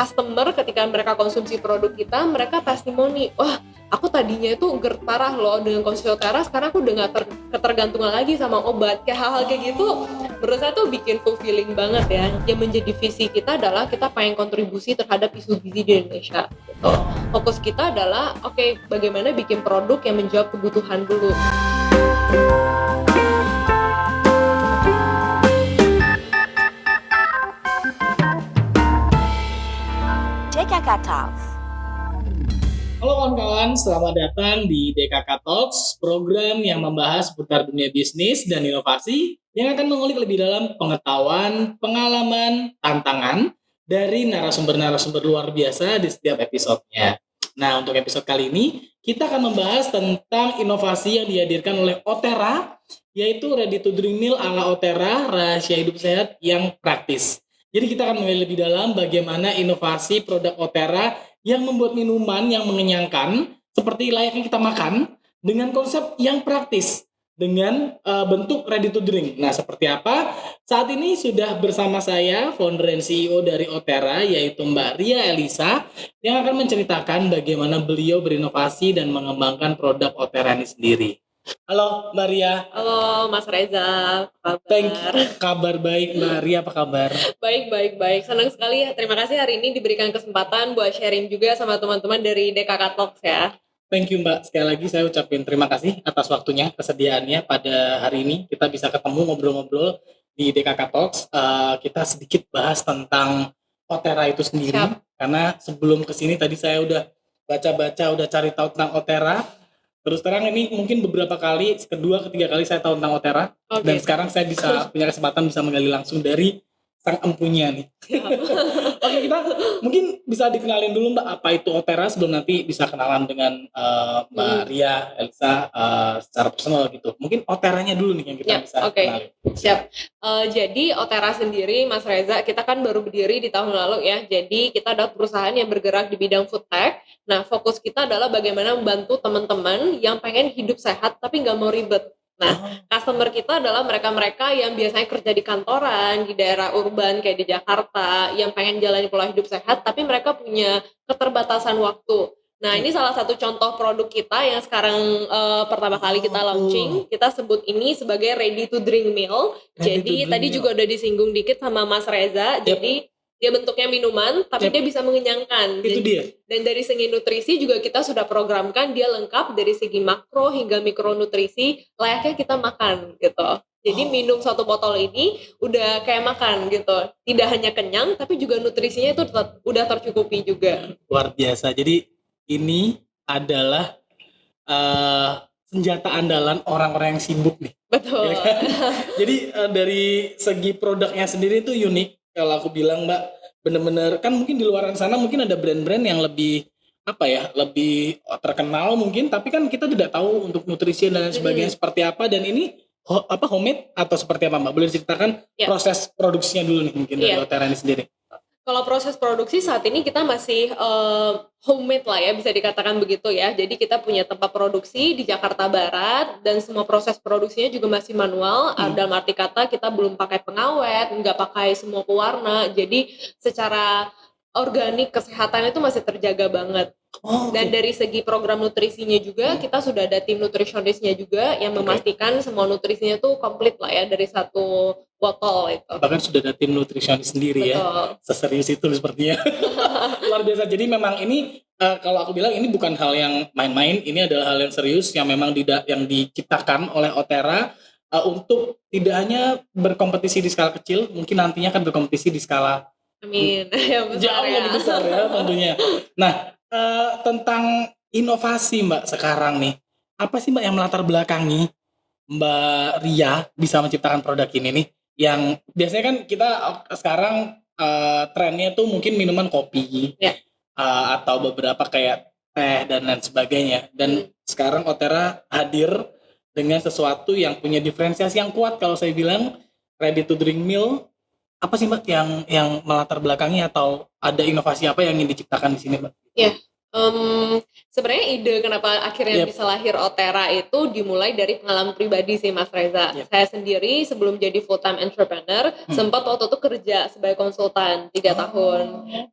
customer ketika mereka konsumsi produk kita, mereka testimoni, wah aku tadinya itu GERD parah loh dengan konsumsi Otera, sekarang aku udah gak ketergantungan lagi sama obat. Kayak hal-hal kayak gitu menurut saya tuh bikin fulfilling banget ya. Yang menjadi visi kita adalah kita pengen kontribusi terhadap isu gizi di Indonesia gitu. Fokus kita adalah bagaimana bikin produk yang menjawab kebutuhan dulu. DKK Talks. Halo kawan-kawan, selamat datang di DKK Talks, program yang membahas seputar dunia bisnis dan inovasi yang akan mengulik lebih dalam pengetahuan, pengalaman, tantangan dari narasumber-narasumber luar biasa di setiap episodenya. Nah, untuk episode kali ini, kita akan membahas tentang inovasi yang dihadirkan oleh Otera, yaitu ready to drink meal ala Otera, rahasia hidup sehat yang praktis. Jadi kita akan mengenali lebih dalam bagaimana inovasi produk Otera yang membuat minuman yang mengenyangkan seperti layaknya kita makan dengan konsep yang praktis dengan bentuk ready to drink. Nah, seperti apa? Saat ini sudah bersama saya founder dan CEO dari Otera, yaitu Mbak Ria Elisa, yang akan menceritakan bagaimana beliau berinovasi dan mengembangkan produk Otera ini sendiri. Halo Mbak Ria. Halo Mas Reza, apa kabar? Kabar baik Mbak Ria, apa kabar? Baik. Senang sekali. Terima kasih hari ini diberikan kesempatan buat sharing juga sama teman-teman dari DKK Talks ya. Thank you Mbak. Sekali lagi saya ucapin terima kasih atas waktunya, kesediaannya pada hari ini. Kita bisa ketemu ngobrol-ngobrol di DKK Talks. Kita sedikit bahas tentang Otera itu sendiri. Siap. Karena sebelum kesini tadi saya udah baca-baca, udah cari tahu tentang Otera. Terus terang ini mungkin beberapa kali, kedua, ketiga kali saya tahu tentang Otera. Okay. Dan sekarang saya bisa punya kesempatan bisa menggali langsung dari sang empunya nih. Oke, kita mungkin bisa dikenalin dulu Mbak, apa itu Otera sebelum nanti bisa kenalan dengan Mbak Ria, Elisa secara personal gitu. Mungkin Oteranya dulu nih yang kita bisa kenalin. Siap. Jadi Otera sendiri, Mas Reza, kita kan baru berdiri di tahun lalu ya. Jadi kita adalah perusahaan yang bergerak di bidang food tech. Nah, fokus kita adalah bagaimana membantu teman-teman yang pengen hidup sehat tapi nggak mau ribet. Nah, customer kita adalah mereka-mereka yang biasanya kerja di kantoran, di daerah urban kayak di Jakarta, yang pengen jalani pola hidup sehat, tapi mereka punya keterbatasan waktu. Nah, ini salah satu contoh produk kita yang sekarang pertama kali kita launching. Kita sebut ini sebagai ready to drink meal. Jadi tadi juga udah disinggung dikit sama Mas Reza. Jadi dia bentuknya minuman, tapi dia bisa mengenyangkan. Itu dia. Dan dari segi nutrisi juga kita sudah programkan dia lengkap dari segi makro hingga mikronutrisi layaknya kita makan gitu. Jadi minum satu botol ini udah kayak makan gitu. Tidak hanya kenyang, tapi juga nutrisinya itu udah tercukupi juga. Luar biasa. Jadi ini adalah senjata andalan orang-orang yang sibuk nih. Betul. Ya kan? Jadi dari segi produknya sendiri itu unik. Kalau aku bilang Mbak, bener-bener kan mungkin di luar sana mungkin ada brand-brand yang lebih lebih terkenal mungkin, tapi kan kita tidak tahu untuk nutrisi dan lain sebagainya seperti apa. Dan ini homemade atau seperti apa Mbak? Boleh diceritakan proses produksinya dulu nih mungkin dari Otera ini sendiri. Kalau proses produksi saat ini kita masih homemade lah ya, bisa dikatakan begitu ya. Jadi kita punya tempat produksi di Jakarta Barat dan semua proses produksinya juga masih manual. Dalam arti kata kita belum pakai pengawet, nggak pakai semua pewarna. Jadi secara organik kesehatan itu masih terjaga banget. Dan dari segi program nutrisinya juga kita sudah ada tim nutrisionisnya juga yang memastikan semua nutrisinya tuh komplit lah ya dari satu botol itu. Bahkan sudah ada tim nutrisionis sendiri. Betul. Ya. Seserius itu sepertinya. Luar biasa. Jadi memang ini kalau aku bilang ini bukan hal yang main-main, ini adalah hal yang serius yang memang yang diciptakan oleh Otera untuk tidak hanya berkompetisi di skala kecil, mungkin nantinya akan berkompetisi di skala amin. Jauh lebih besar ya tentunya. Nah, tentang inovasi Mbak sekarang nih, apa sih Mbak yang melatar belakangi Mbak Ria bisa menciptakan produk ini nih? Yang biasanya kan kita sekarang trennya tuh mungkin minuman kopi atau beberapa kayak teh dan lain sebagainya. Dan sekarang Otera hadir dengan sesuatu yang punya diferensiasi yang kuat. Kalau saya bilang ready to drink meal, apa sih Mbak yang melatar belakangi atau ada inovasi apa yang ingin diciptakan di sini Mbak? Ya, Sebenarnya ide kenapa akhirnya bisa lahir Otera itu dimulai dari pengalaman pribadi sih Mas Reza. Saya sendiri sebelum jadi full time entrepreneur sempat waktu itu kerja sebagai konsultan 3 tahun.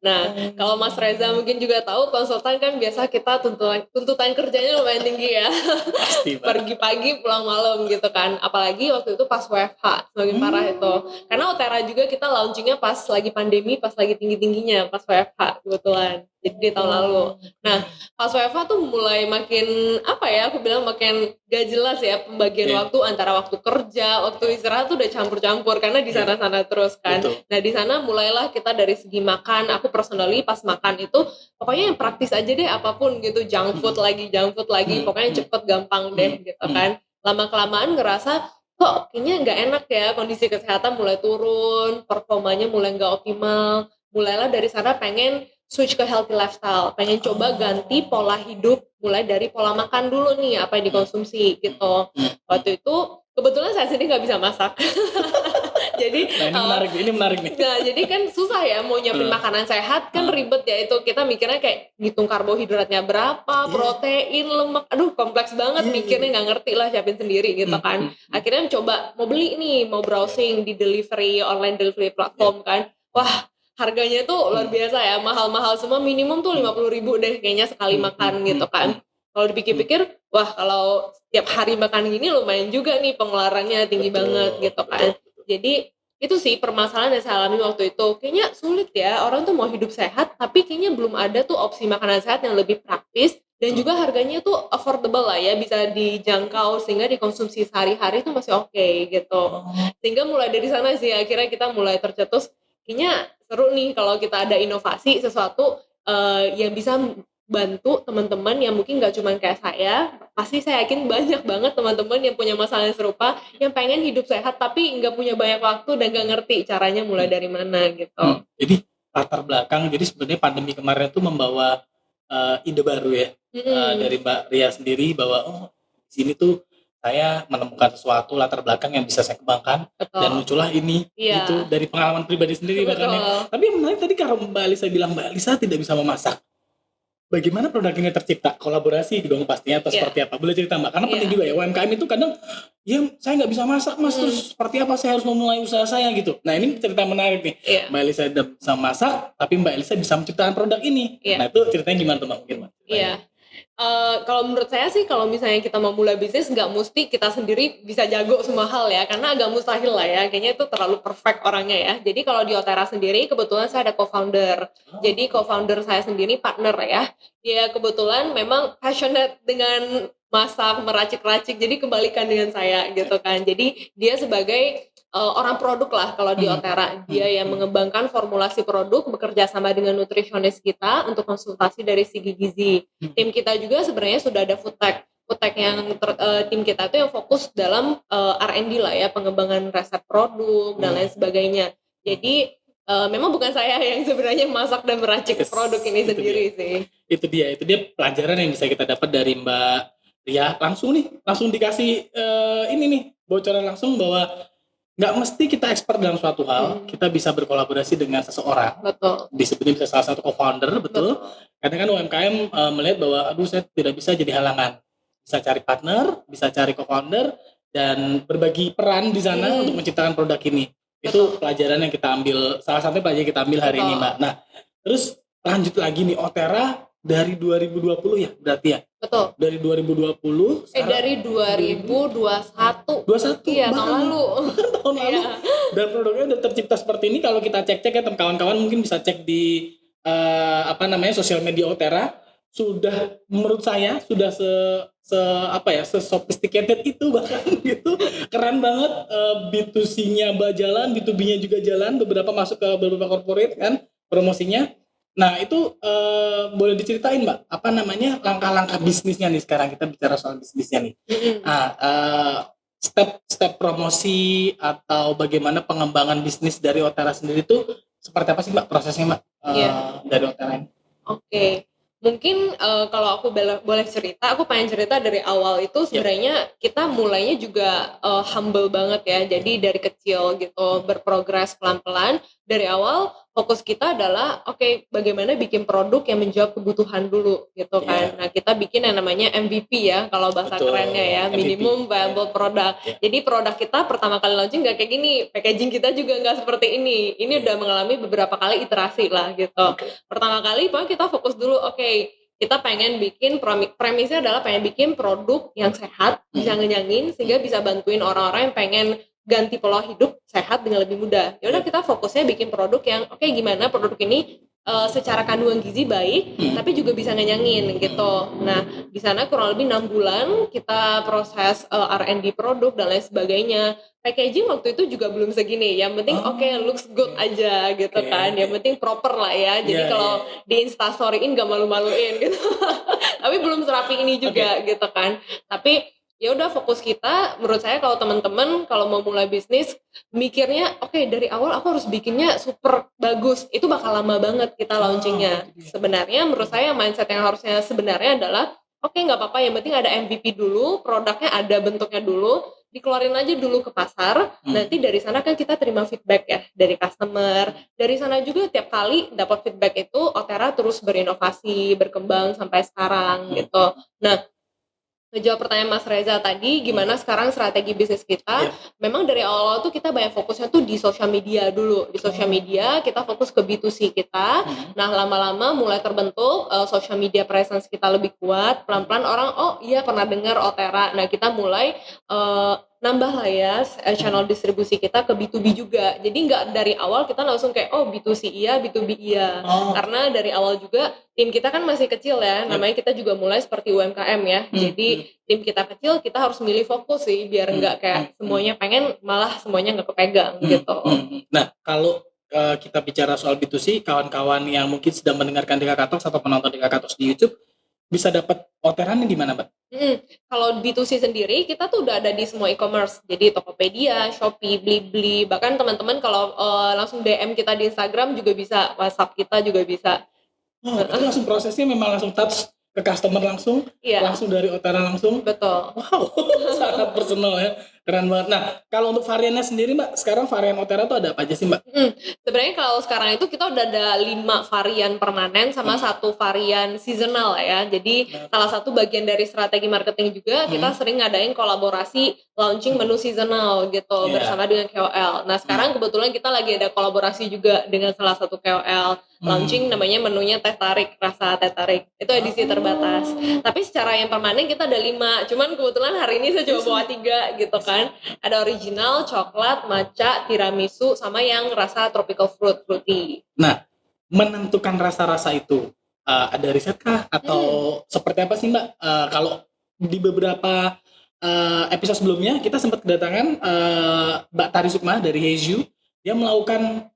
Nah, kalau Mas Reza mungkin juga tahu konsultan kan biasa kita tuntutan kerjanya lumayan tinggi ya. Pasti, Pak. Pergi pagi pulang malam gitu kan. Apalagi waktu itu pas WFH semakin parah itu. Karena Otera juga kita launchingnya pas lagi pandemi, pas lagi tinggi-tingginya, pas WFH kebetulan. Jadi di tahun lalu. Nah, pas WFH tuh mulai makin aku bilang makin gak jelas ya pembagian waktu antara waktu kerja, waktu istirahat tuh udah campur-campur karena di sana-sana terus kan. Betul. Nah, di sana mulailah kita dari segi makan. Aku personally pas makan itu pokoknya yang praktis aja deh apapun gitu, junk food lagi, pokoknya cepet gampang deh gitu kan. Lama-kelamaan ngerasa kok kayaknya nggak enak ya, kondisi kesehatan mulai turun, performanya mulai nggak optimal. Mulailah dari sana pengen switch ke healthy lifestyle, pengen coba ganti pola hidup, mulai dari pola makan dulu nih, apa yang dikonsumsi gitu. Waktu itu kebetulan saya sendiri nggak bisa masak. Jadi ini menarik nih. Nah, jadi kan susah ya mau nyiapin makanan sehat kan ribet ya, itu kita mikirnya kayak ngitung karbohidratnya berapa, protein, lemak, aduh kompleks banget mikirnya, nggak ngerti lah siapin sendiri gitu kan. Akhirnya coba mau beli nih, mau browsing di online delivery platform kan, wah harganya tuh luar biasa ya, mahal-mahal semua, minimum tuh 50.000 deh kayaknya sekali makan gitu kan. Kalau dipikir-pikir, wah kalau setiap hari makan gini lumayan juga nih pengeluarannya tinggi banget gitu kan. Jadi itu sih permasalahan yang saya alami waktu itu. Kayaknya sulit ya, orang tuh mau hidup sehat, tapi kayaknya belum ada tuh opsi makanan sehat yang lebih praktis, dan juga harganya tuh affordable lah ya, bisa dijangkau sehingga dikonsumsi sehari-hari itu masih oke gitu. Sehingga mulai dari sana sih akhirnya kita mulai tercetus, kayaknya seru nih kalau kita ada inovasi sesuatu yang bisa bantu teman-teman yang mungkin nggak cuma kayak saya. Pasti saya yakin banyak banget teman-teman yang punya masalah yang serupa, yang pengen hidup sehat tapi nggak punya banyak waktu dan nggak ngerti caranya mulai dari mana gitu. Jadi latar belakang, jadi sebenarnya pandemi kemarin itu membawa ide baru ya dari Mbak Ria sendiri, bahwa di sini tuh saya menemukan sesuatu latar belakang yang bisa saya kembangkan. Betul. Dan muncullah ini gitu dari pengalaman pribadi sendiri bahkan. Tapi yang menarik tadi kalau Mbak Alisa bilang Mbak Alisa tidak bisa memasak. Bagaimana produk ini tercipta? Kolaborasi dong pastinya atau seperti apa? Boleh cerita Mbak? Karena penting juga ya, UMKM itu kadang ya saya nggak bisa masak Mas, terus seperti apa saya harus memulai usaha saya gitu. Nah ini cerita menarik nih. Mbak Elisa tidak bisa masak, tapi Mbak Elisa bisa menciptakan produk ini. Nah itu ceritanya gimana tuh Mbak? Mungkin Mbak? Iya. Kalau menurut saya sih, kalau misalnya kita mau mulai bisnis, nggak mesti kita sendiri bisa jago semua hal ya, karena agak mustahil lah ya, kayaknya itu terlalu perfect orangnya ya. Jadi kalau di Otera sendiri, kebetulan saya ada co-founder. Jadi co-founder saya sendiri partner ya, dia kebetulan memang passionate dengan masak, meracik-racik, jadi kebalikan dengan saya gitu kan. Jadi dia sebagai orang produk lah kalau di Otera, dia yang mengembangkan formulasi produk, bekerja sama dengan nutrisionis kita untuk konsultasi dari segi gizi. Tim kita juga sebenarnya sudah ada food tech yang tim kita itu yang fokus dalam R&D lah ya, pengembangan resep produk dan lain sebagainya. Jadi memang bukan saya yang sebenarnya masak dan meracik produk ini sendiri sih. Itu dia pelajaran yang bisa kita dapat dari Mbak Ria. Langsung dikasih ini nih bocoran langsung bahwa nggak mesti kita expert dalam suatu hal, kita bisa berkolaborasi dengan seseorang. Betul. Disebutnya bisa salah satu co-founder, betul. Kadang kan UMKM melihat bahwa aduh saya tidak bisa jadi halangan. Bisa cari partner, bisa cari co-founder, dan berbagi peran di sana untuk menciptakan produk ini. Itu pelajaran yang kita ambil, salah satu pelajaran yang kita ambil hari ini Mbak. Nah, terus lanjut lagi nih, Otera dari 2020 ya berarti ya? Betul. Dari 2020 dari 2021. Iya, tahun lalu. Tahun lalu. Dan produknya udah tercipta seperti ini. Kalau kita cek-cek ya kawan-kawan, mungkin bisa cek di sosial media Otera. Sudah menurut saya sudah sophisticated itu bahkan gitu. Keren banget, B2C-nya jalan, B2B-nya juga jalan, beberapa masuk ke beberapa corporate kan promosinya. Nah itu boleh diceritain Mbak, langkah-langkah bisnisnya nih, sekarang kita bicara soal bisnisnya nih. Step promosi atau bagaimana pengembangan bisnis dari Otera sendiri itu seperti apa sih Mbak prosesnya Mbak dari Otera ini? Oke. Mungkin kalau aku boleh cerita, aku pengen cerita dari awal itu sebenarnya kita mulainya juga humble banget ya. Jadi dari kecil gitu, berprogres pelan-pelan. dari awal fokus kita adalah oke, bagaimana bikin produk yang menjawab kebutuhan dulu gitu kan. Nah, kita bikin yang namanya MVP ya kalau bahasa Betul, kerennya ya, MVP. minimum viable product. Jadi produk kita pertama kali launching nggak kayak gini, packaging kita juga nggak seperti ini. Ini udah mengalami beberapa kali iterasi lah gitu. Pertama kali pokoknya kita fokus dulu, oke, kita pengen bikin premisnya adalah pengen bikin produk yang sehat, bisa ngenyangin sehingga bisa bantuin orang-orang yang pengen ganti pola hidup sehat dengan lebih mudah. Ya udah kita fokusnya bikin produk yang oke, gimana produk ini secara kandungan gizi baik tapi juga bisa ngenyangin gitu. Nah, di sana kurang lebih 6 bulan kita proses R&D produk dan lain sebagainya. Packaging waktu itu juga belum segini. Yang penting looks good aja gitu kan. Yang penting proper lah ya. Jadi kalau di Instastoryin gak malu-maluin gitu. Tapi belum serapi ini juga gitu kan. Tapi ya udah fokus kita, menurut saya kalau teman-teman kalau mau mulai bisnis mikirnya oke, dari awal aku harus bikinnya super bagus, itu bakal lama banget kita launchingnya. Sebenarnya menurut saya mindset yang harusnya sebenarnya adalah oke, nggak apa-apa, yang penting ada MVP dulu, produknya ada bentuknya dulu, dikeluarin aja dulu ke pasar, nanti dari sana kan kita terima feedback ya dari customer, dari sana juga tiap kali dapat feedback itu Otera terus berinovasi, berkembang sampai sekarang gitu. Nah, ngejawab pertanyaan Mas Reza tadi, gimana sekarang strategi bisnis kita? Memang dari awal tuh kita banyak fokusnya tuh di sosial media dulu. Di sosial media kita fokus ke B2C kita. Nah, lama-lama mulai terbentuk social media presence kita lebih kuat. Pelan-pelan orang, oh iya pernah dengar Otera. Nah, kita mulai nambah lah ya channel distribusi kita ke B2B juga. Jadi nggak dari awal kita langsung kayak oh B2C iya, B2B iya. Karena dari awal juga tim kita kan masih kecil ya. Namanya kita juga mulai seperti UMKM ya. Jadi tim kita kecil, kita harus milih fokus sih biar nggak kayak semuanya pengen malah semuanya nggak kepegang gitu. Nah, kalau kita bicara soal B2C, kawan-kawan yang mungkin sedang mendengarkan DKK Talks atau penonton DKK Talks di YouTube bisa dapat Oterannya di mana, Mbak? Kalau B2C sendiri kita tuh udah ada di semua e-commerce. Jadi Tokopedia, Shopee, Blibli, bahkan teman-teman kalau langsung DM kita di Instagram juga bisa, WhatsApp kita juga bisa. Itu langsung prosesnya memang langsung touch ke customer langsung, langsung dari Otera langsung. Betul. Wow, sangat personal ya, keren banget. Nah, kalau untuk variannya sendiri, Mbak, sekarang varian Otera tuh ada apa aja sih, Mbak? Sebenarnya kalau sekarang itu kita udah ada 5 varian permanen sama 1 varian seasonal ya. Jadi salah satu bagian dari strategi marketing juga kita sering ngadain kolaborasi launching menu seasonal gitu bersama dengan KOL. Nah, sekarang kebetulan kita lagi ada kolaborasi juga dengan salah satu KOL. Launching namanya menunya teh tarik, rasa teh tarik. Itu edisi terbatas. Tapi secara yang permanen kita ada 5. Cuman kebetulan hari ini saya coba bawa 3 gitu kan. Ada original, coklat, matcha, tiramisu, sama yang rasa tropical fruity. Nah, menentukan rasa-rasa itu ada riset kah? Atau seperti apa sih, Mbak? Kalau di beberapa episode sebelumnya kita sempat kedatangan Mbak Tari Sukma dari Heju. Dia melakukan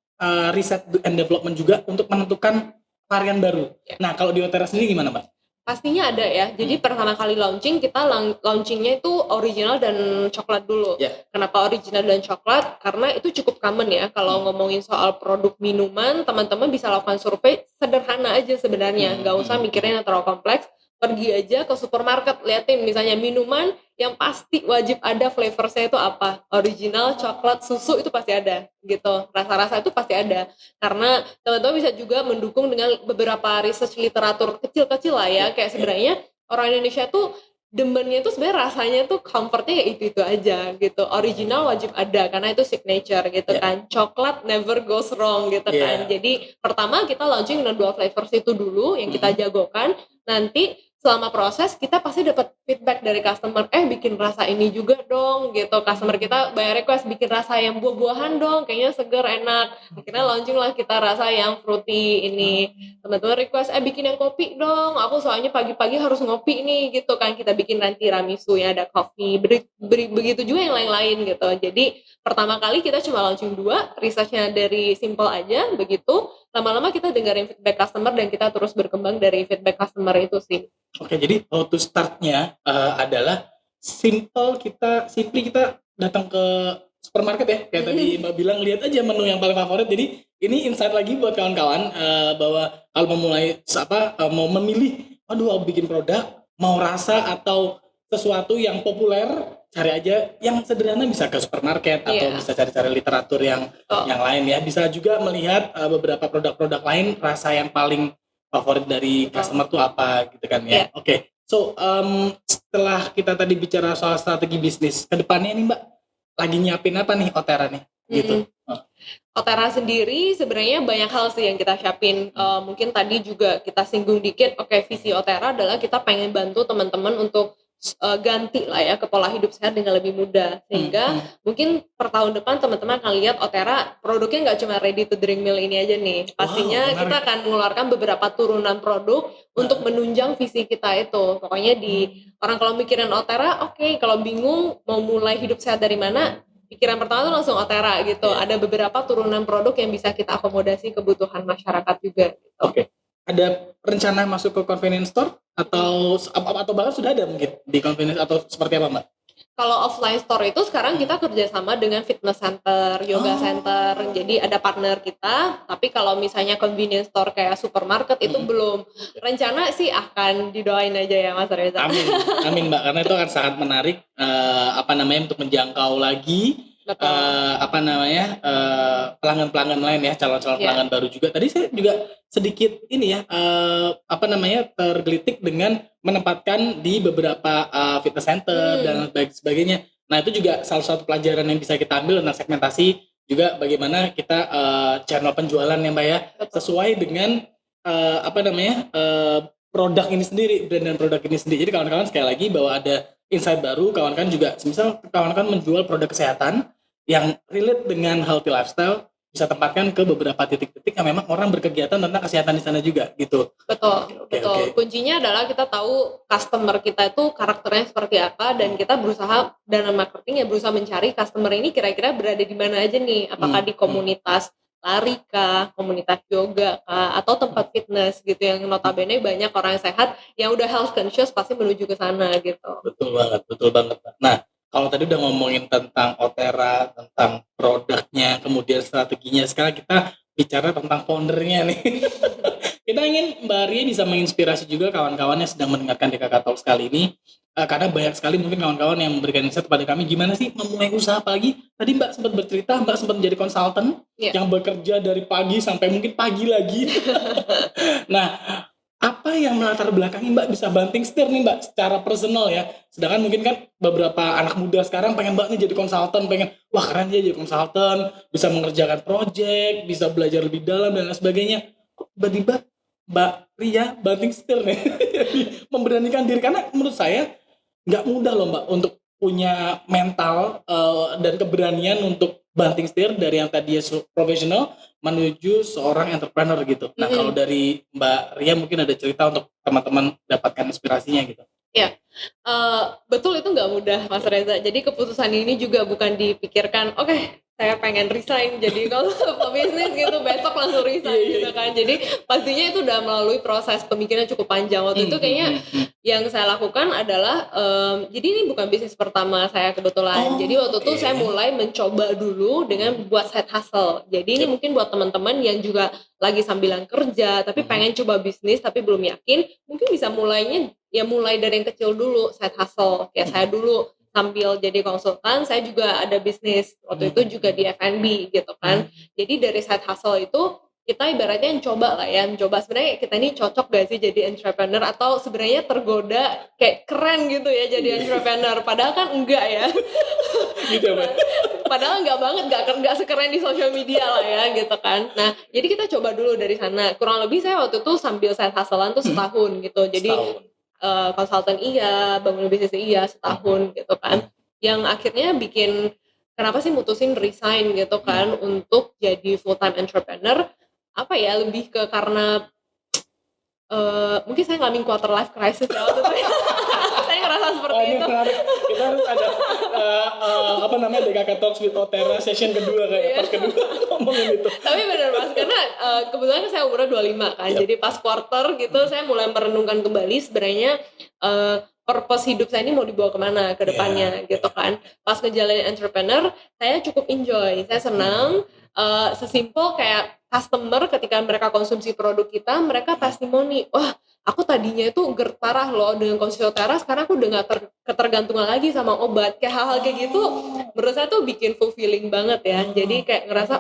riset and development juga untuk menentukan varian baru. Nah, kalau di Otera sendiri gimana, Mbak? Pastinya ada ya. Jadi pertama kali launching kita launchingnya itu original dan coklat dulu. Kenapa original dan coklat? Karena itu cukup common ya. Kalau ngomongin soal produk minuman, teman-teman bisa lakukan survei sederhana aja sebenarnya. Nggak usah mikirin yang terlalu kompleks. Pergi aja ke supermarket, liatin misalnya minuman yang pasti wajib ada flavornya itu apa. Original, coklat, susu itu pasti ada gitu. Rasa-rasa itu pasti ada. Karena teman-teman bisa juga mendukung dengan beberapa research literatur kecil-kecil lah ya. Kayak sebenarnya orang Indonesia tuh demennya tuh sebenarnya rasanya tuh comfortnya ya itu aja gitu. Original wajib ada karena itu signature gitu kan. Coklat never goes wrong gitu kan. Jadi pertama kita launching dengan 2 flavors itu dulu yang kita jagokan. Nanti selama proses kita pasti dapat feedback dari customer, bikin rasa ini juga dong gitu. Customer kita banyak request bikin rasa yang buah-buahan dong, kayaknya seger enak. Akhirnya launching lah kita rasa yang fruity ini. Teman-teman request bikin yang kopi dong, aku soalnya pagi-pagi harus ngopi nih gitu kan. Kita bikin nanti tiramisu yang ada coffee, begitu juga yang lain-lain gitu. Jadi pertama kali kita cuma launching 2, researchnya dari simple aja begitu. Lama-lama kita dengerin feedback customer dan kita terus berkembang dari feedback customer itu sih. Oke, jadi how to start-nya adalah simply kita datang ke supermarket ya, kayak tadi Mbak bilang, lihat aja menu yang paling favorit. Jadi ini insight lagi buat kawan-kawan bahwa kalau mau memilih, bikin produk, mau rasa atau sesuatu yang populer, cari aja yang sederhana, bisa ke supermarket atau Iya. bisa cari-cari literatur yang Oh. lain ya. Bisa juga melihat beberapa produk-produk lain, rasa yang paling favorit dari Betul. customer tuh apa gitu kan ya. Iya. Oke. So, setelah kita tadi bicara soal strategi bisnis, ke depannya nih Mbak, lagi nyiapin apa nih Otera nih? Gitu. Otera sendiri sebenarnya banyak hal sih yang kita siapin. Mungkin tadi juga kita singgung dikit. Oke, visi Otera adalah kita pengen bantu teman-teman untuk ganti lah ya ke pola hidup sehat dengan lebih mudah. Sehingga mungkin per tahun depan teman-teman akan lihat Otera produknya nggak cuma ready to drink meal ini aja nih. Pastinya Wow, menarik. kita akan mengeluarkan beberapa turunan produk untuk menunjang visi kita itu. Pokoknya di orang kalau mikirin Otera, oke, kalau bingung mau mulai hidup sehat dari mana, pikiran pertama tuh langsung Otera gitu. Ada beberapa turunan produk yang bisa kita akomodasi kebutuhan masyarakat juga gitu. Oke. Ada rencana masuk ke convenience store atau bahkan sudah ada mungkin di convenience, atau seperti apa Mbak? Kalau offline store itu sekarang kita kerjasama dengan fitness center, yoga center, jadi ada partner kita. Tapi kalau misalnya convenience store kayak supermarket itu belum. Rencana sih akan didoain aja ya Mas Reza. Amin, amin Mbak, karena itu akan sangat menarik untuk menjangkau lagi Betul. pelanggan-pelanggan lain ya, calon-calon pelanggan baru juga. Tadi saya juga sedikit ini ya tergelitik dengan menempatkan di beberapa fitness center dan sebagainya. Nah, itu juga salah satu pelajaran yang bisa kita ambil tentang segmentasi, juga bagaimana kita channel penjualan ya Mbak ya, sesuai dengan produk ini sendiri, brand dan produk ini sendiri. Jadi kawan-kawan sekali lagi bahwa ada insight baru, kawan-kawan juga misal kawan-kawan menjual produk kesehatan yang relate dengan healthy lifestyle, bisa tempatkan ke beberapa titik-titik yang memang orang berkegiatan tentang kesehatan di sana juga gitu. Betul. Kuncinya adalah kita tahu customer kita itu karakternya seperti apa, dan kita berusaha dalam marketing ya berusaha mencari customer ini kira-kira berada di mana aja nih. Apakah di komunitas lari kah, komunitas yoga kah, atau tempat fitness gitu yang notabene banyak orang sehat yang udah health conscious pasti menuju ke sana gitu. Betul banget. Nah, kalau tadi udah ngomongin tentang Otera, tentang produknya, kemudian strateginya, sekarang kita bicara tentang foundernya nih. Kita ingin Mbak Ria bisa menginspirasi juga kawan-kawan yang sedang mendengarkan DKK Talks kali ini, karena banyak sekali mungkin kawan-kawan yang memberikan insight kepada kami gimana sih memulai usaha. Apalagi tadi Mbak sempat bercerita, Mbak sempat menjadi konsultan yang bekerja dari pagi sampai mungkin pagi lagi. Nah, apa yang melatar belakangi Mbak bisa banting setir nih Mbak secara personal ya? Sedangkan mungkin kan beberapa anak muda sekarang pengen banget nih jadi konsultan, pengen wah keren dia jadi konsultan, bisa mengerjakan project, bisa belajar lebih dalam dan lain sebagainya. Kok tiba-tiba Mbak Ria banting setir nih memberanikan diri, karena menurut saya nggak mudah loh Mbak untuk punya mental dan keberanian untuk banting setir dari yang tadinya profesional menuju seorang entrepreneur gitu. Nah, kalau dari Mbak Ria mungkin ada cerita untuk teman-teman dapatkan inspirasinya gitu. Ya, betul, itu nggak mudah Mas Reza. Jadi keputusan ini juga bukan dipikirkan, oke, saya pengen resign jadi kalau pebisnis gitu besok langsung resign gitu kan. Jadi pastinya itu udah melalui proses pemikiran cukup panjang. Waktu itu kayaknya yang saya lakukan adalah jadi ini bukan bisnis pertama saya kebetulan. Jadi waktu itu saya mulai mencoba dulu dengan buat side hustle. Jadi ini mungkin buat teman-teman yang juga lagi sambilan kerja tapi pengen coba bisnis tapi belum yakin, mungkin bisa mulai dari yang kecil dulu, side hustle. Kayak saya dulu sambil jadi konsultan, saya juga ada bisnis waktu itu juga di F&B gitu kan. Jadi dari side hustle itu kita ibaratnya mencoba sebenarnya kita ini cocok gak sih jadi entrepreneur, atau sebenarnya tergoda kayak keren gitu ya jadi entrepreneur, padahal kan enggak ya. Gitu ya, Padahal enggak banget, enggak sekeren di sosial media lah ya gitu kan. Nah, jadi kita coba dulu dari sana. Kurang lebih saya waktu itu sambil side hustlean tuh setahun gitu. Jadi konsultan iya, bangun bisnis iya setahun gitu kan. Yang akhirnya bikin kenapa sih mutusin resign gitu kan untuk jadi full time entrepreneur, apa ya, lebih ke karena mungkin saya ngalamin quarter life crisis ya waktu itu. Saya ngerasa seperti ini itu. menarik. Kita harus ada DKK Talks with Otera session kedua kayak part kedua ngomongin itu. Tapi benar Mas, karena kebetulan saya umurnya 25 kan. Jadi pas quarter gitu saya mulai merenungkan kembali sebenarnya purpose hidup saya ini mau dibawa kemana ke depannya gitu kan. Pas ngejalanin entrepreneur, saya cukup enjoy, saya senang. Sesimpel kayak customer ketika mereka konsumsi produk kita, mereka testimoni, wah aku tadinya itu GERD parah loh dengan konsumsi Otera, sekarang aku udah nggak ketergantungan lagi sama obat. Kayak hal-hal kayak gitu menurut saya tuh bikin fulfilling banget ya. Jadi kayak ngerasa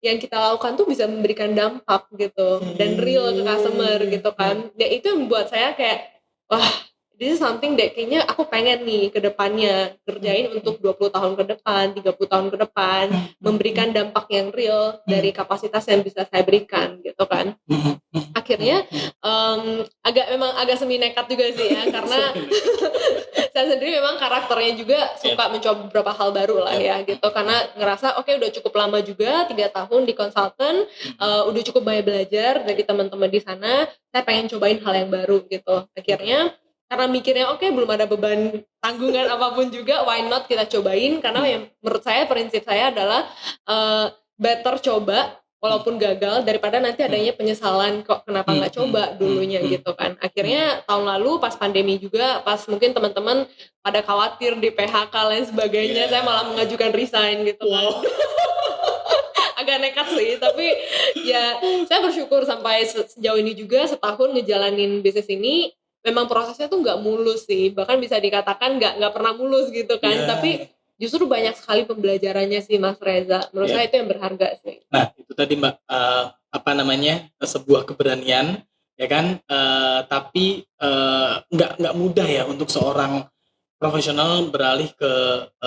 yang kita lakukan tuh bisa memberikan dampak gitu dan real ke customer gitu kan. Dan itu yang membuat saya kayak wah, this is something that kayaknya aku pengen nih ke depannya kerjain untuk 20 tahun ke depan, 30 tahun ke depan, memberikan dampak yang real dari kapasitas yang bisa saya berikan gitu kan. Akhirnya memang agak semi nekat juga sih ya, karena saya sendiri memang karakternya juga suka mencoba beberapa hal baru lah ya gitu, karena ngerasa udah cukup lama juga 3 tahun di konsultan, udah cukup banyak belajar dari teman-teman di sana, saya pengen cobain hal yang baru gitu. Akhirnya karena mikirnya belum ada beban tanggungan apapun juga, why not kita cobain, karena yang menurut saya prinsip saya adalah better coba walaupun gagal daripada nanti adanya penyesalan kok kenapa nggak coba dulunya gitu kan. Akhirnya tahun lalu pas pandemi juga, pas mungkin teman-teman pada khawatir di PHK lain sebagainya, saya malah mengajukan resign gitu kan. Agak nekat sih, tapi ya saya bersyukur sampai sejauh ini juga setahun ngejalanin bisnis ini. Memang prosesnya tuh nggak mulus sih, bahkan bisa dikatakan nggak pernah mulus gitu kan. Tapi justru banyak sekali pembelajarannya sih Mas Reza. Menurut saya itu yang berharga sih. Nah itu tadi Mbak, sebuah keberanian ya kan, tapi nggak mudah ya untuk seorang profesional beralih ke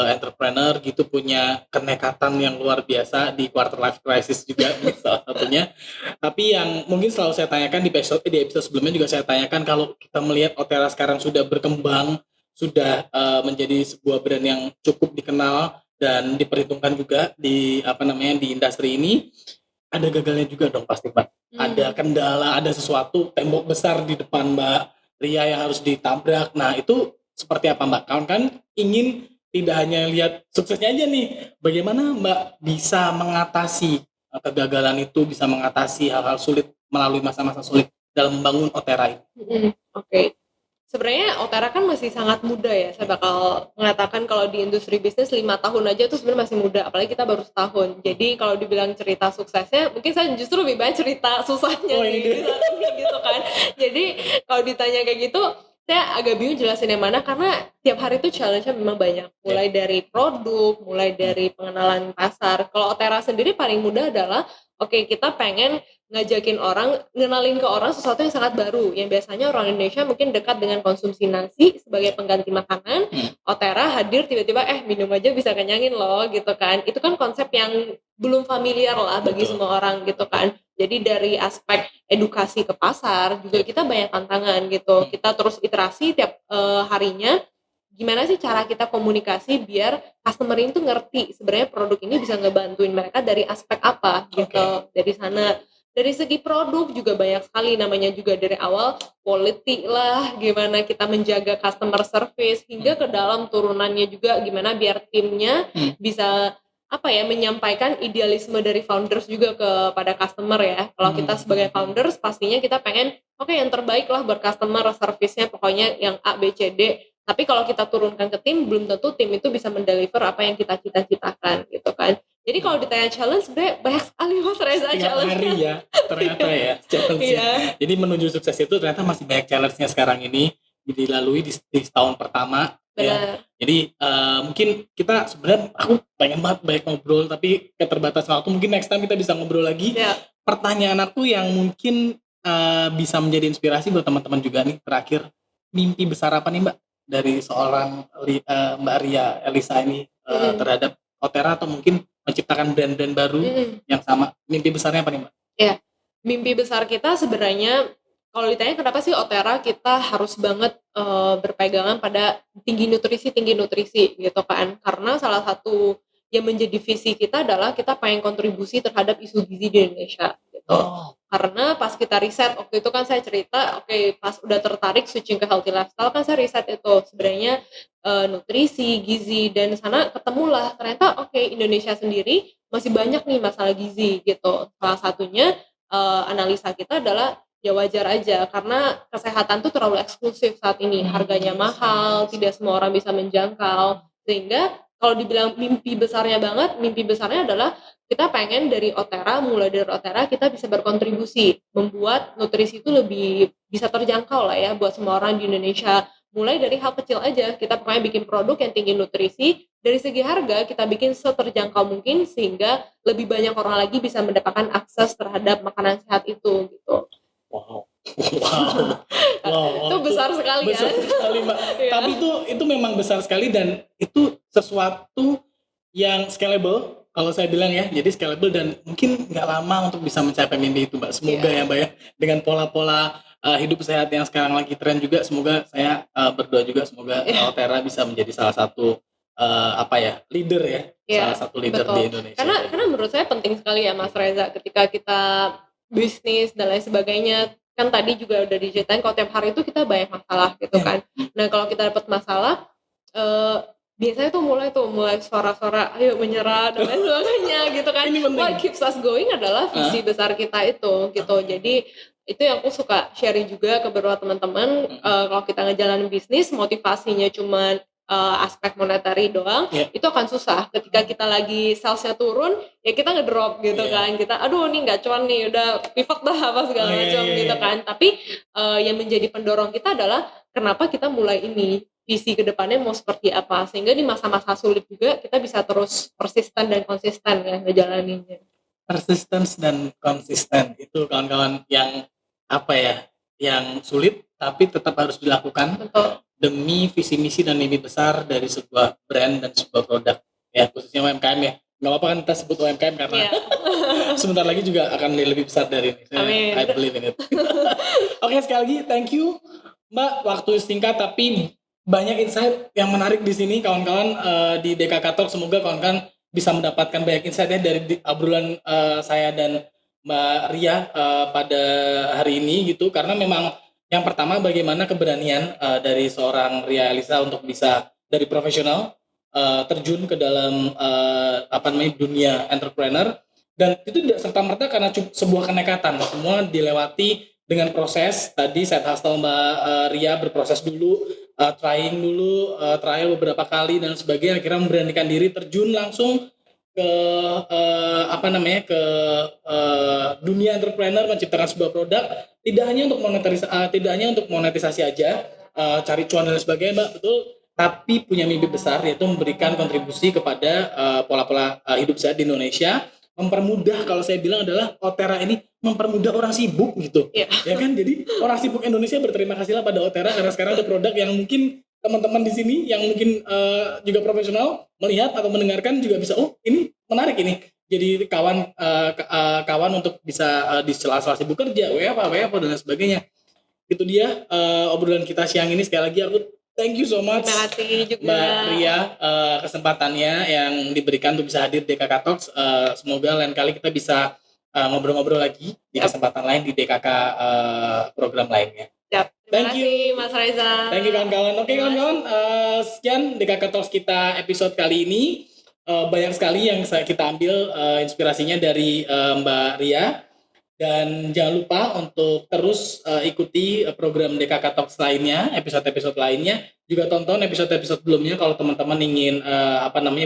entrepreneur gitu, punya kenekatan yang luar biasa di quarter life crisis juga salah satunya. Tapi yang mungkin selalu saya tanyakan di episode sebelumnya juga saya tanyakan, kalau kita melihat Otera sekarang sudah berkembang, sudah menjadi sebuah brand yang cukup dikenal dan diperhitungkan juga di di industri ini, ada gagalnya juga dong pasti Mbak. Ada kendala, ada sesuatu tembok besar di depan Mbak Ria yang harus ditabrak. Nah itu seperti apa Mbak? Kawan kan ingin tidak hanya lihat suksesnya aja nih, bagaimana Mbak bisa mengatasi kegagalan itu, bisa mengatasi hal-hal sulit melalui masa-masa sulit dalam membangun Otera ini. Sebenarnya Otera kan masih sangat muda ya. Saya bakal mengatakan kalau di industri bisnis 5 tahun aja tuh sebenarnya masih muda, apalagi kita baru setahun. Jadi kalau dibilang cerita suksesnya, mungkin saya justru lebih banyak cerita susahnya gitu kan. Jadi kalau ditanya kayak gitu, saya agak bingung jelasin yang mana, karena tiap hari itu challenge-nya memang banyak. Mulai dari produk, mulai dari pengenalan pasar. Kalau Otera sendiri paling mudah adalah kita pengen ngajakin orang, ngenalin ke orang sesuatu yang sangat baru, yang biasanya orang Indonesia mungkin dekat dengan konsumsi nasi sebagai pengganti makanan. Otera hadir tiba-tiba minum aja bisa kenyangin loh gitu kan. Itu kan konsep yang belum familiar lah bagi semua orang gitu kan. Jadi dari aspek edukasi ke pasar juga kita banyak tantangan gitu. Kita terus iterasi tiap harinya. Gimana sih cara kita komunikasi biar customer ini tuh ngerti sebenarnya produk ini bisa ngebantuin mereka dari aspek apa gitu. Dari sana. Dari segi produk juga banyak sekali, namanya juga dari awal quality lah, gimana kita menjaga customer service, hingga ke dalam turunannya juga gimana biar timnya bisa menyampaikan idealisme dari founders juga kepada customer ya. Kalau kita sebagai founders pastinya kita pengen yang terbaik lah buat customer, service-nya pokoknya yang A, B, C, D. Tapi kalau kita turunkan ke tim, belum tentu tim itu bisa mendeliver apa yang kita cita-citakan gitu kan. Jadi kalau ditanya challenge, sebenarnya banyak sekali Mas Reza challenge. Hari ya, ternyata ya challenge-nya. Jadi menuju sukses itu ternyata masih banyak challenge-nya sekarang ini dilalui di tahun pertama. Ya. Jadi mungkin kita sebenarnya aku pengen banget banyak ngobrol, tapi keterbatasan waktu, mungkin next time kita bisa ngobrol lagi. Pertanyaan aku yang mungkin bisa menjadi inspirasi buat teman-teman juga nih, terakhir, mimpi besar apa nih Mbak dari seorang Mbak Ria Elisa ini terhadap Otera, atau mungkin menciptakan brand-brand baru yang sama? Mimpi besarnya apa nih Mbak? Mimpi besar kita sebenarnya, kalau ditanya kenapa sih Otera kita harus banget berpegangan pada tinggi nutrisi gitu kan, karena salah satu yang menjadi visi kita adalah kita pengen kontribusi terhadap isu gizi di Indonesia gitu. Karena pas kita riset waktu itu kan saya cerita, pas udah tertarik switching ke healthy lifestyle kan saya riset itu sebenarnya nutrisi, gizi, dan sana ketemulah ternyata Indonesia sendiri masih banyak nih masalah gizi gitu. Salah satunya analisa kita adalah ya wajar aja karena kesehatan tuh terlalu eksklusif saat ini, harganya mahal, tidak semua orang bisa menjangkau, sehingga kalau dibilang mimpi besarnya banget, mimpi besarnya adalah kita pengen mulai dari Otera kita bisa berkontribusi, membuat nutrisi itu lebih bisa terjangkau lah ya buat semua orang di Indonesia. Mulai dari hal kecil aja, kita pokoknya bikin produk yang tinggi nutrisi, dari segi harga kita bikin seterjangkau mungkin sehingga lebih banyak orang lagi bisa mendapatkan akses terhadap makanan sehat itu gitu. Wow. Wow. Itu besar sekali Besar kan? sekali, Mbak. Iya. Tapi itu memang besar sekali dan itu sesuatu yang scalable kalau saya bilang ya. Jadi scalable dan mungkin nggak lama untuk bisa mencapai mimpi itu, Mbak. Semoga ya, Mbak ya. Dengan pola-pola hidup sehat yang sekarang lagi tren juga, semoga saya berdoa juga semoga Otera bisa menjadi salah satu leader ya. Iya, Salah satu leader betul. di Indonesia. Karena menurut saya penting sekali ya Mas Reza ketika kita bisnis dan lain sebagainya, kan tadi juga udah diceritain kalau tiap hari itu kita banyak masalah gitu kan. Nah kalau kita dapat masalah biasanya tuh mulai suara-suara ayo menyerah dan lain sebagainya gitu kan. Ini penting. What keeps us going adalah visi besar kita itu gitu. Jadi itu yang aku suka sharing juga ke beberapa teman-teman. Kalau kita ngejalanin bisnis motivasinya cuman aspek monetary doang, itu akan susah. Ketika kita lagi salesnya turun, ya kita ngedrop gitu kan. Kita aduh nih nggak cuan nih, udah pivot dah apa segala macam gitu kan. Tapi yang menjadi pendorong kita adalah kenapa kita mulai ini, visi kedepannya mau seperti apa, sehingga di masa-masa sulit juga kita bisa terus persisten dan konsisten ya ngejalaninnya. Persistence dan konsisten itu kawan-kawan yang yang sulit tapi tetap harus dilakukan. Betul. Demi visi misi dan mimpi besar dari sebuah brand dan sebuah produk ya, khususnya UMKM ya. Nggak apa-apa kan kita sebut UMKM karena sebentar lagi juga akan lebih besar dari ini. Amin. I believe in it. Oke, sekali lagi thank you Mbak, waktu singkat tapi banyak insight yang menarik di sini kawan-kawan di DKK Talk. Semoga kawan-kawan bisa mendapatkan banyak insight ya dari obrolan saya dan Mbak Ria pada hari ini gitu, karena memang yang pertama bagaimana keberanian dari seorang Ria Elisa untuk bisa dari profesional terjun ke dalam dunia entrepreneur, dan itu tidak serta-merta karena sebuah kenekatan, semua dilewati dengan proses. Tadi side hustle Mbak Ria berproses dulu, trial beberapa kali dan sebagainya, akhirnya memberanikan diri terjun langsung ke dunia entrepreneur, menciptakan sebuah produk, tidak hanya untuk monetisasi aja, cari cuan dan sebagainya Mbak, betul, tapi punya mimpi besar yaitu memberikan kontribusi kepada pola-pola hidup sehat di Indonesia, mempermudah, kalau saya bilang adalah Otera ini mempermudah orang sibuk gitu. Ya kan, jadi orang sibuk Indonesia berterima kasihlah pada Otera karena sekarang ada produk yang mungkin teman-teman di sini yang mungkin juga profesional melihat atau mendengarkan juga bisa, oh ini menarik ini, jadi kawan untuk bisa di sela-sela sibuk kerja, WFH dan lain sebagainya. Itu dia obrolan kita siang ini. Sekali lagi aku thank you so much. Terima kasih juga Mbak Ria kesempatannya yang diberikan untuk bisa hadir di DKK Talks. Semoga lain kali kita bisa ngobrol-ngobrol lagi di kesempatan lain di DKK program lainnya. Terima kasih Mas Reza. Thank you kawan-kawan. Oke kawan-kawan, sekian DKK Talks kita episode kali ini. Banyak sekali yang kita ambil inspirasinya dari Mbak Ria. Dan jangan lupa untuk terus ikuti program DKK Talks lainnya, episode-episode lainnya. Juga tonton episode-episode sebelumnya kalau teman-teman ingin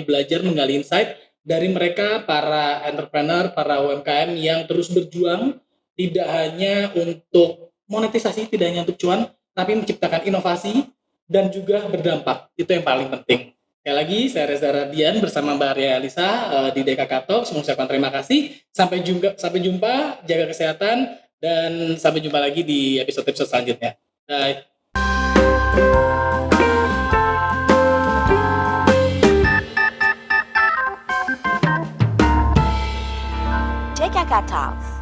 belajar menggali insight dari mereka, para entrepreneur, para UMKM yang terus berjuang tidak hanya untuk monetisasi, tidak hanya untuk cuan, tapi menciptakan inovasi dan juga berdampak. Itu yang paling penting. Sekali lagi, saya Reza Radian bersama Mbak Ria Elisa di DKK Talks. Mengucapkan terima kasih. Sampai jumpa, jaga kesehatan, dan sampai jumpa lagi di episode-episode selanjutnya. Bye. DKK Talks.